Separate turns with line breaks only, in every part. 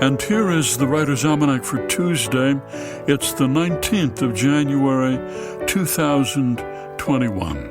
And here is the Writer's Almanac for Tuesday. It's the 19th of January, 2021.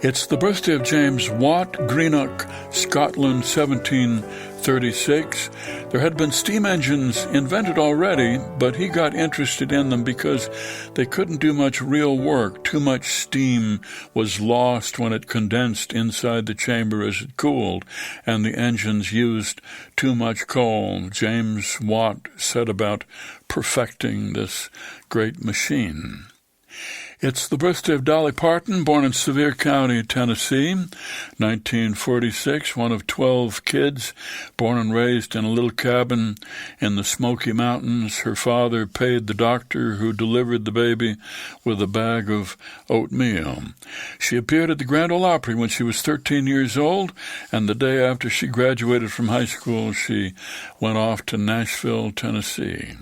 It's the birthday of James Watt, Greenock, Scotland, 1736. There had been steam engines invented already, but he got interested in them because they couldn't do much real work. Too much steam was lost when it condensed inside the chamber as it cooled, and the engines used too much coal. James Watt set about perfecting this great machine. It's the birthday of Dolly Parton, born in Sevier County, Tennessee, 1946, one of 12 kids, born and raised in a little cabin in the Smoky Mountains. Her father paid the doctor who delivered the baby with a bag of oatmeal. She appeared at the Grand Ole Opry when she was 13 years old, and the day after she graduated from high school, she went off to Nashville, Tennessee.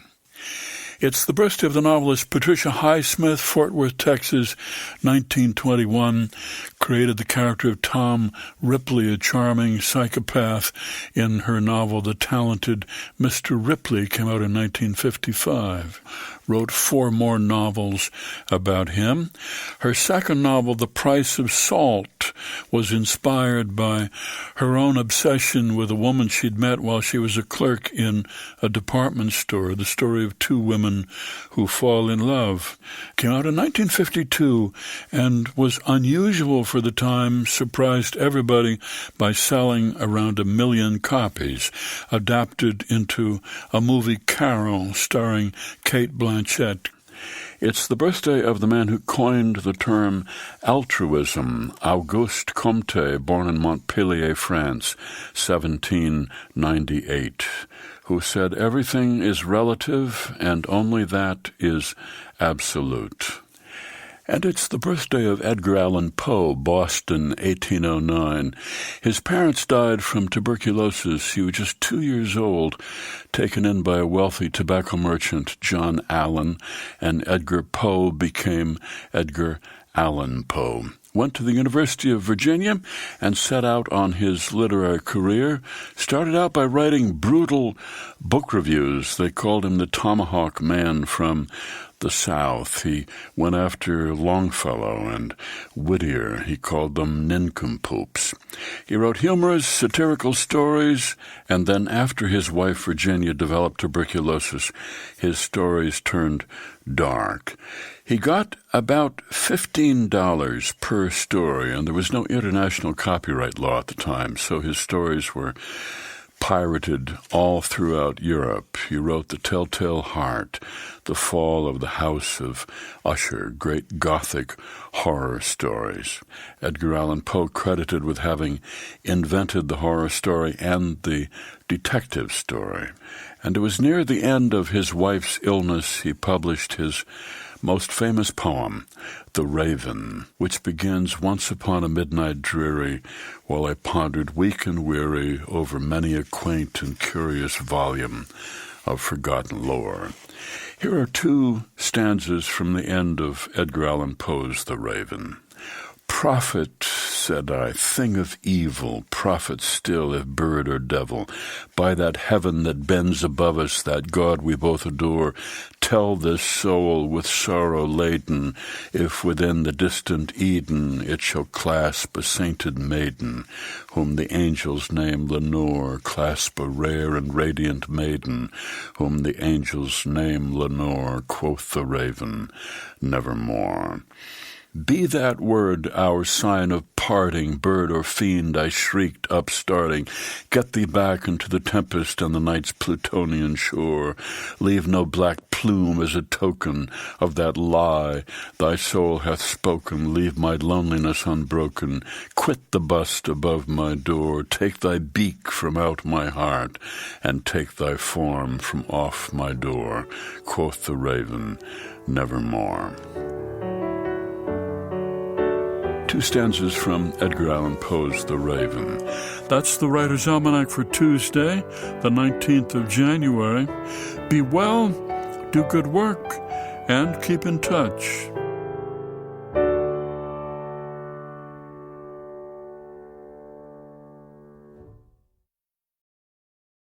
It's the birthday of the novelist Patricia Highsmith, Fort Worth, Texas, 1921, created the character of Tom Ripley, a charming psychopath, in her novel The Talented Mr. Ripley, came out in 1955. Wrote 4 more novels about him. Her second novel, The Price of Salt, was inspired by her own obsession with a woman she'd met while she was a clerk in a department store, the story of 2 women who fall in love. Came out in 1952 and was unusual for the time, surprised everybody by selling around 1 million copies, adapted into a movie, Carol, starring Cate Blanchett. It's the birthday of the man who coined the term altruism, Auguste Comte, born in Montpellier, France, 1798, who said everything is relative and only that is absolute. And it's the birthday of Edgar Allan Poe, Boston, 1809. His parents died from tuberculosis. He was just 2 years old, taken in by a wealthy tobacco merchant, John Allan, and Edgar Poe became Edgar Allan Poe. Went to the University of Virginia and set out on his literary career. Started out by writing brutal book reviews. They called him the Tomahawk Man from the South. He went after Longfellow and Whittier. He called them nincompoops. He wrote humorous, satirical stories, and then after his wife Virginia developed tuberculosis, his stories turned dark. He got about $15 per story, and there was no international copyright law at the time, so his stories were pirated all throughout Europe. He wrote The Telltale Heart, The Fall of the House of Usher, great Gothic horror stories. Edgar Allan Poe credited with having invented the horror story and the detective story. And it was near the end of his wife's illness he published his most famous poem, The Raven, which begins, "Once upon a midnight dreary, while I pondered weak and weary over many a quaint and curious volume of forgotten lore." Here are 2 stanzas from the end of Edgar Allan Poe's The Raven. "Prophet," said I, "thing of evil, prophet still, if bird or devil, by that heaven that bends above us, that God we both adore, tell this soul with sorrow laden, if within the distant Eden it shall clasp a sainted maiden, whom the angels name Lenore, clasp a rare and radiant maiden, whom the angels name Lenore," quoth the Raven, "nevermore. Be that word our sign of parting, bird or fiend," I shrieked, upstarting. "Get thee back into the tempest and the night's Plutonian shore. Leave no black plume as a token of that lie thy soul hath spoken. Leave my loneliness unbroken. Quit the bust above my door. Take thy beak from out my heart, and take thy form from off my door," quoth the Raven, "nevermore." 2 stanzas from Edgar Allan Poe's The Raven. That's the Writer's Almanac for Tuesday, the 19th of January. Be well, do good work, and keep in touch.